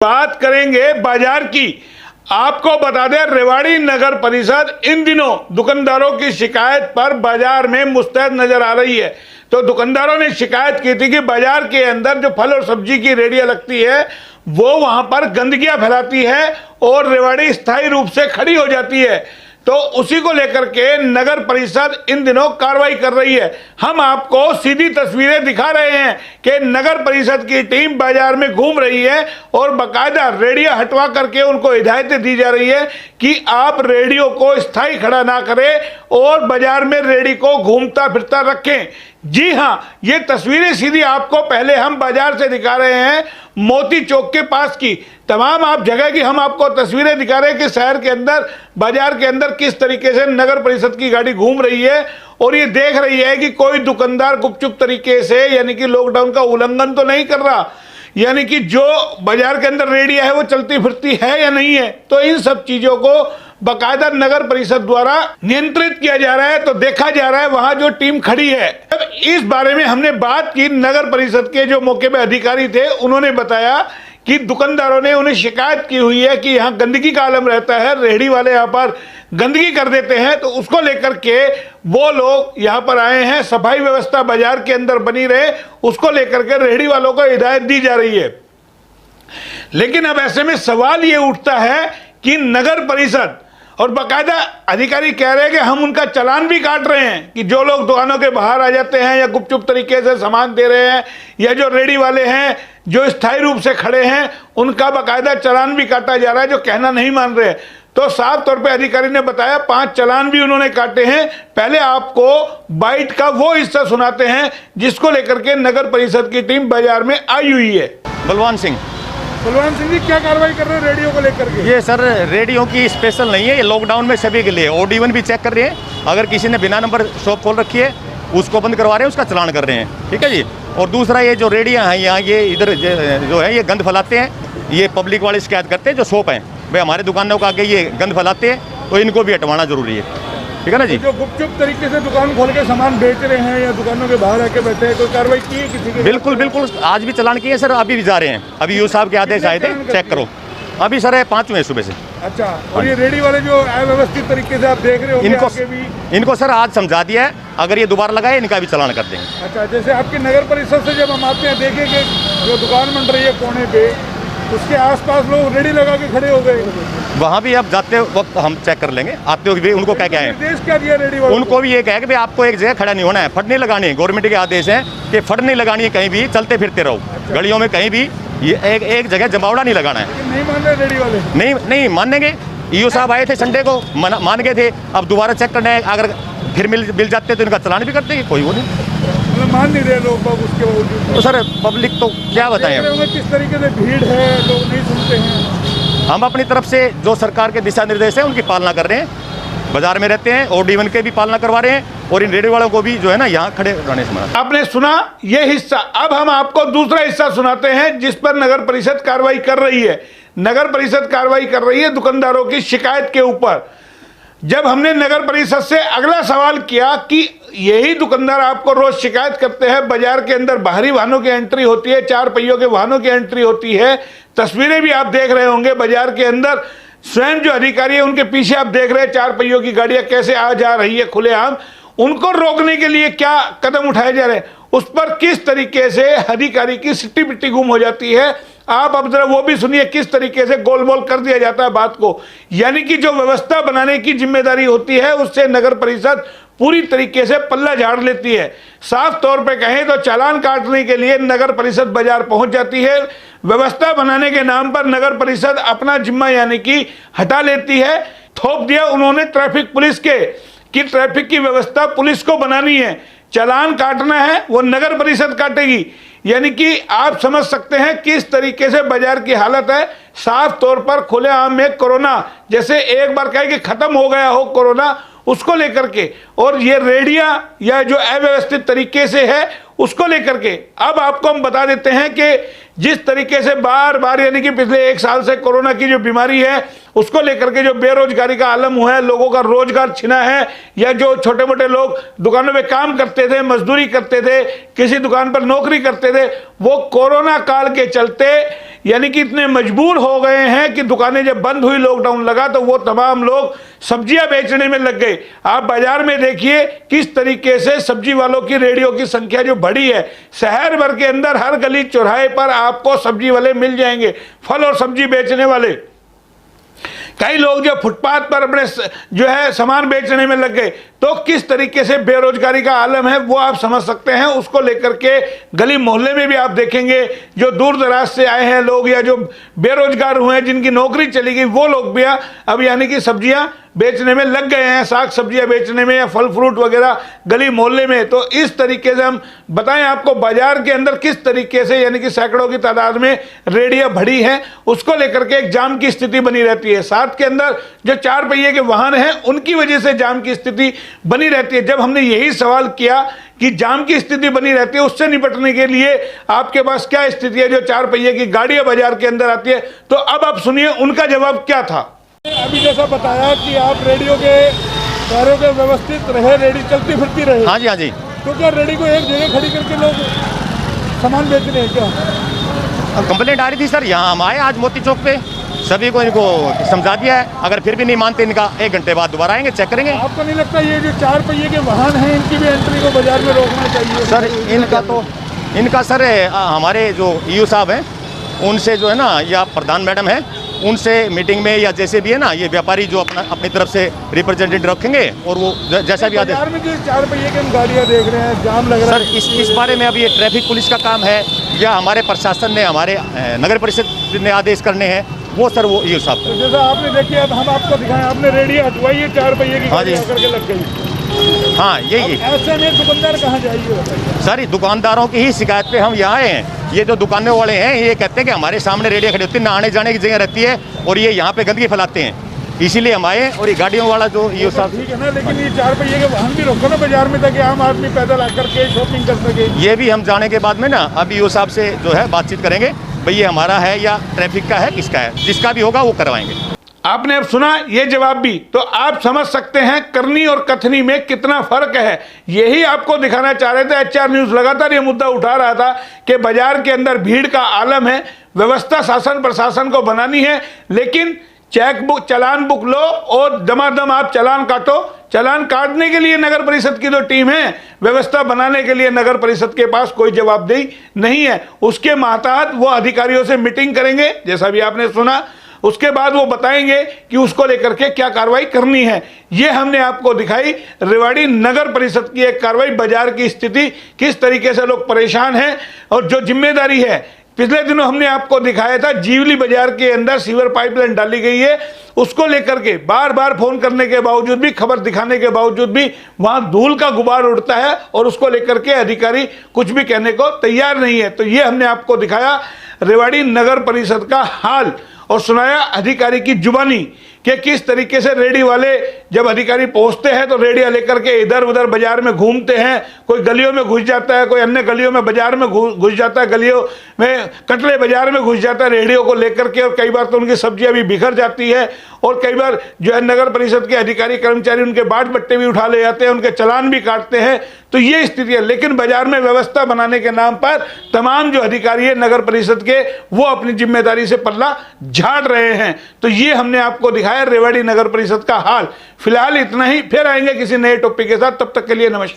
बात करेंगे बाजार की। आपको बता दें, रेवाड़ी नगर परिषद इन दिनों दुकानदारों की शिकायत पर बाजार में मुस्तैद नजर आ रही है। तो दुकानदारों ने शिकायत की थी कि बाजार के अंदर जो फल और सब्जी की रेडियां लगती है वो वहां पर गंदगियां फैलाती है और रेवाड़ी स्थायी रूप से खड़ी हो जाती है। तो उसी को लेकर के नगर परिषद इन दिनों कार्रवाई कर रही है। हम आपको सीधी तस्वीरें दिखा रहे हैं कि नगर परिषद की टीम बाजार में घूम रही है और बाकायदा रेडियो हटवा करके उनको हिदायतें दी जा रही है कि आप रेडियो को स्थायी खड़ा ना करें और बाजार में रेडी को घूमता फिरता रखें। जी हां, ये तस्वीरें सीधी आपको पहले हम बाजार से दिखा रहे हैं, मोती चौक के पास की। तमाम आप जगह की हम आपको तस्वीरें दिखा रहे हैं कि शहर के अंदर, बाजार के अंदर किस तरीके से नगर परिषद की गाड़ी घूम रही है और ये देख रही है कि कोई दुकानदार गुपचुप तरीके से, यानी कि लॉकडाउन का उल्लंघन तो नहीं कर रहा, यानी कि जो बाजार के अंदर रेडिया है वो चलती फिरती है या नहीं है। तो इन सब चीजों को बाकायदा नगर परिषद द्वारा नियंत्रित किया जा रहा है। तो देखा जा रहा है वहां जो टीम खड़ी है। अब इस बारे में हमने बात की, नगर परिषद के जो मौके पे अधिकारी थे उन्होंने बताया कि दुकानदारों ने उन्हें शिकायत की हुई है कि यहाँ गंदगी का आलम रहता है, रेहड़ी वाले यहाँ पर गंदगी कर देते हैं। तो उसको लेकर के वो लोग यहाँ पर आए हैं, सफाई व्यवस्था बाजार के अंदर बनी रहे उसको लेकर के रेहड़ी वालों को हिदायत दी जा रही है। लेकिन अब ऐसे में सवाल ये उठता है कि नगर परिषद और बाकायदा अधिकारी कह रहे हैं कि हम उनका चालान भी काट रहे हैं कि जो लोग दुकानों के बाहर आ जाते हैं या गुपचुप तरीके से सामान दे रहे हैं या जो रेडी वाले हैं जो स्थायी रूप से खड़े हैं उनका बाकायदा चालान भी काटा जा रहा है, जो कहना नहीं मान रहे। तो साफ तौर पे अधिकारी ने बताया 5 चालान भी उन्होंने काटे हैं। पहले आपको बाइट का वो हिस्सा सुनाते हैं जिसको लेकर के नगर परिषद की टीम बाजार में आई हुई है। बलवान सिंह जी, क्या कार्रवाई कर रहे हैं रेडियो को लेकर के? ये सर रेडियो की स्पेशल नहीं है, ये लॉकडाउन में सभी के लिए OD1 भी चेक कर रहे हैं। अगर किसी ने बिना नंबर शॉप खोल रखी है उसको बंद करवा रहे हैं, उसका चालान कर रहे हैं। ठीक है जी। और दूसरा ये जो रेडियाँ हैं यहाँ ये इधर जो है ये गंद फैलाते हैं, ये पब्लिक वाले शिकायत करते हैं जो शॉप हैं भाई हमारे दुकानों का आगे ये गंद फैलाते हैं, तो इनको भी हटवाना जरूरी है। ठीक है ना जी। जो गुपचुप तरीके से दुकान खोल के सामान बेच रहे हैं या दुकानों के बाहर आके बैठे हैं, कोई कार्रवाई की है किसी के? बिल्कुल बिल्कुल, आज भी चालान किए सर, अभी भी जा रहे हैं। अभी यू साहब के आदेश आए थे, चेक करो। अभी सर 5 हुए सुबह से। अच्छा, और ये रेडी वाले जो अव्यवस्थित तरीके से आप देख रहे हो इनको सर आज समझा दिया है, अगर ये दोबारा लगाए इनका भी चालान कर देंगे। अच्छा, जैसे आपकी नगर परिषद से जब हम आते हैं देखें कि जो दुकान बन रही है कोने पे, उसके आसपास लोग रेडी लगा के खड़े हो गए, वहाँ भी अब जाते वक्त हम चेक कर लेंगे। आते हुए भी उनको क्या क्या है, निर्देश क्या दिया रेडी वालों उनको भी ये कहा कि भाई आपको एक जगह खड़ा नहीं होना है, फट नहीं लगानी है। गवर्नमेंट के आदेश है कि फट नहीं लगानी है, कहीं भी चलते फिरते रहो। अच्छा। गलियों में कहीं भी ये एक जगह जमावड़ा नहीं लगाना है। नहीं मान रहे रेडी वाले? नहीं मानेंगे। ईओ साहब आए थे संडे को, मान गए थे। अब दोबारा चेक करना है, अगर फिर मिल जाते तो इनका चालान भी कर देंगे, कोई वो नहीं। मान नहीं रहे लोग उसके बावजूद? तो सर पब्लिक तो क्या बताएं, किस तरीके से भीड़ है, लोग नहीं सुनते हैं। हम अपनी तरफ से जो सरकार के दिशा निर्देश है उनकी पालना कर रहे हैं, बाजार में रहते हैं, OD1 के भी पालना करवा रहे हैं और इन रेडियो वालों को भी जो है ना यहाँ खड़े रहने से मना। आपने सुना ये हिस्सा, अब हम आपको दूसरा हिस्सा सुनाते हैं जिस पर नगर परिषद कार्रवाई कर रही है। नगर परिषद कार्रवाई कर रही है दुकानदारों की शिकायत के ऊपर। जब हमने नगर परिषद से अगला सवाल किया कि यही दुकानदार आपको रोज शिकायत करते हैं, बाजार के अंदर बाहरी वाहनों की एंट्री होती है, 4 पहियों के वाहनों की एंट्री होती है, तस्वीरें भी आप देख रहे होंगे बाजार के अंदर, स्वयं जो अधिकारी है उनके पीछे आप देख रहे हैं 4 पहियों की गाड़ियां कैसे आ जा रही है खुलेआम। उनको रोकने के लिए क्या कदम उठाए जा रहे हैं, उस पर किस तरीके से अधिकारी की सिट्टी पिट्टी गुम हो जाती है। आप अब जरा वो भी सुनिए किस तरीके से गोलमोल कर दिया जाता है बात को। यानी कि जो व्यवस्था बनाने की जिम्मेदारी होती है उससे नगर परिषद पूरी तरीके से पल्ला झाड़ लेती है। साफ तौर पे कहें तो चालान काटने के लिए नगर परिषद बाजार पहुंच जाती है, व्यवस्था बनाने के नाम पर नगर परिषद अपना जिम्मा यानी कि हटा लेती है। थोप दिया उन्होंने ट्रैफिक पुलिस के कि ट्रैफिक की व्यवस्था पुलिस को बनानी है, चालान काटना है वो नगर परिषद काटेगी। यानी कि आप समझ सकते हैं किस तरीके से बाजार की हालत है। साफ तौर पर खुलेआम में कोरोना, जैसे एक बार कहे कि खत्म हो गया हो कोरोना, उसको लेकर के, और ये रेडिया या जो अव्यवस्थित तरीके से है उसको लेकर के अब आपको हम बता देते हैं कि जिस तरीके से बार बार यानी कि पिछले 1 साल से कोरोना की जो बीमारी है उसको लेकर के जो बेरोजगारी का आलम हुआ है, लोगों का रोजगार छिना है, या जो छोटे मोटे लोग दुकानों में काम करते थे, मजदूरी करते थे, किसी दुकान पर नौकरी करते थे, वो कोरोना काल के चलते यानी कि इतने मजबूर हो गए हैं कि दुकानें जब बंद हुई, लॉकडाउन लगा, तो वो तमाम लोग सब्जियां बेचने में लग गए। आप बाजार में देखिए किस तरीके से सब्जी वालों की रेडियो की संख्या जो बढ़ी है। शहर भर के अंदर हर गली चौराहे पर आपको सब्जी वाले मिल जाएंगे, फल और सब्जी बेचने वाले। कई लोग जो फुटपाथ पर अपने जो है सामान बेचने में लग गए। तो किस तरीके से बेरोजगारी का आलम है वो आप समझ सकते हैं। उसको लेकर के गली मोहल्ले में भी आप देखेंगे जो दूर दराज से आए हैं लोग या जो बेरोजगार हुए हैं, जिनकी नौकरी चली गई, वो लोग भी अब यानी कि सब्जियां बेचने में लग गए हैं, साग सब्जियां बेचने में या फल फ्रूट वगैरह गली मोहल्ले में। तो इस तरीके से हम बताएं आपको बाजार के अंदर किस तरीके से यानी कि सैकड़ों की तादाद में रेडियां भरी हैं, उसको लेकर के एक जाम की स्थिति बनी रहती है। साथ के अंदर जो 4 पहिए के वाहन हैं उनकी वजह से जाम की स्थिति बनी रहती है। जब हमने यही सवाल किया कि जाम की स्थिति बनी रहती है, उससे निपटने के लिए आपके पास क्या स्थिति है जो 4 पहिए की गाड़ियां बाजार के अंदर आती है, तो अब आप सुनिए उनका जवाब क्या था। अभी जैसा बताया कि आप रेडियो के कार्यों के व्यवस्थित रहे, रेडी चलती फिरती रहे। हाँ जी, हाँ जी। तो क्या रेडी को एक जगह खड़ी करके लोग सामान बेच रहे हैं क्या? कंप्लेंट आ रही थी सर, यहाँ हम आए आज मोती चौक पे, सभी को इनको समझा दिया है। अगर फिर भी नहीं मानते इनका 1 घंटे बाद दोबारा आएंगे, चेक करेंगे। आपको नहीं लगता ये जो 4 पहिए के वाहन हैं इनकी भी एंट्री को बाजार में रोकना चाहिए? सर इनका सर हमारे जो ईओ साहब हैं उनसे जो है ना, या प्रधान मैडम है उनसे मीटिंग में या जैसे भी है ना, ये व्यापारी जो अपनी तरफ से रिप्रेजेंटेटिव रखेंगे और वो जैसा भी आदेश। बाजार में जो 4 पहिए की हम गाड़ियाँ देख रहे हैं, जाम लग रहा है सर, इस बारे में अभी ये ट्रैफिक पुलिस का काम है या हमारे प्रशासन ने, हमारे नगर परिषद ने आदेश करने हैं, वो सर वो ईओ साहब। तो जैसा आपने देखिए, अब हम आपको दिखाएं, आपने रेडी हटवाई है, 4 पहिए की गाड़ी आकर के लग गई। हाँ, यही ऐसे में दुकानदार कहाँ जाएंगे? सर दुकानदारों की ही शिकायत पे हम यहाँ आए हैं। ये जो दुकानों वाले हैं ये कहते हैं कि हमारे सामने रेडियो खड़ी होती है, ना आने जाने की जगह रहती है और ये यहाँ पे गंदगी फैलाते हैं, इसीलिए हम आए। और ये गाड़ियों वाला जो ये साहब, ठीक है ना, लेकिन ये 4 पहिए के वाहन भी रोको ना बाजार में, ताकि आम आदमी पैदल आकर के शॉपिंग कर सके। ये भी हम जाने के बाद में ना अभी ईओ साहब से जो है बातचीत करेंगे, भाई ये हमारा है या ट्रैफिक का है, किसका है, जिसका भी होगा वो करवाएंगे। आपने अब सुना ये जवाब भी, तो आप समझ सकते हैं करनी और कथनी में कितना फर्क है। यही आपको दिखाना चाह रहे थे। HR न्यूज़ लगातार ये मुद्दा उठा रहा था कि बाजार के अंदर भीड़ का आलम है, व्यवस्था शासन प्रशासन को बनानी है, लेकिन चेक बुक चालान बुक लो और दमादम आप चालान काटो। चालान काटने के लिए नगर परिषद की जो टीम है, व्यवस्था बनाने के लिए नगर परिषद के पास कोई जवाबदेही नहीं है। उसके मातहत वो अधिकारियों से मीटिंग करेंगे, जैसा भी आपने सुना, उसके बाद वो बताएंगे कि उसको लेकर के क्या कार्रवाई करनी है। ये हमने आपको दिखाई रेवाड़ी नगर परिषद की एक कार्रवाई, बाजार की स्थिति, किस तरीके से लोग परेशान हैं और जो जिम्मेदारी है। पिछले दिनों हमने आपको दिखाया था जीवली बाजार के अंदर सीवर पाइपलाइन डाली गई है, उसको लेकर के बार बार फोन करने के बावजूद भी, खबर दिखाने के बावजूद भी वहां धूल का गुबार उड़ता है और उसको लेकर के अधिकारी कुछ भी कहने को तैयार नहीं है। तो ये हमने आपको दिखाया रेवाड़ी नगर परिषद का हाल और सुनाया अधिकारी की जुबानी कि किस तरीके से रेडी वाले जब अधिकारी पहुंचते हैं तो रेडिया लेकर के इधर उधर बाजार में घूमते हैं, कोई गलियों में घुस जाता है, कोई अन्य गलियों में बाजार में घुस जाता है, गलियों में कटले बाजार में घुस जाता है रेडियो को लेकर के, और कई बार तो उनकी सब्जियां भी बिखर जाती है और कई बार जो है नगर परिषद के अधिकारी कर्मचारी उनके बाट बट्टे भी उठा ले जाते हैं, उनके चालान भी काटते हैं। तो ये स्थिति है। लेकिन बाजार में व्यवस्था बनाने के नाम पर तमाम जो अधिकारी है नगर परिषद के, वो अपनी जिम्मेदारी से पल्ला झाड़ रहे हैं। तो ये हमने आपको दिखाया रेवाड़ी नगर परिषद का हाल। फिलहाल इतना ही, फिर आएंगे किसी नए टॉपिक के साथ, तब तक के लिए नमस्कार।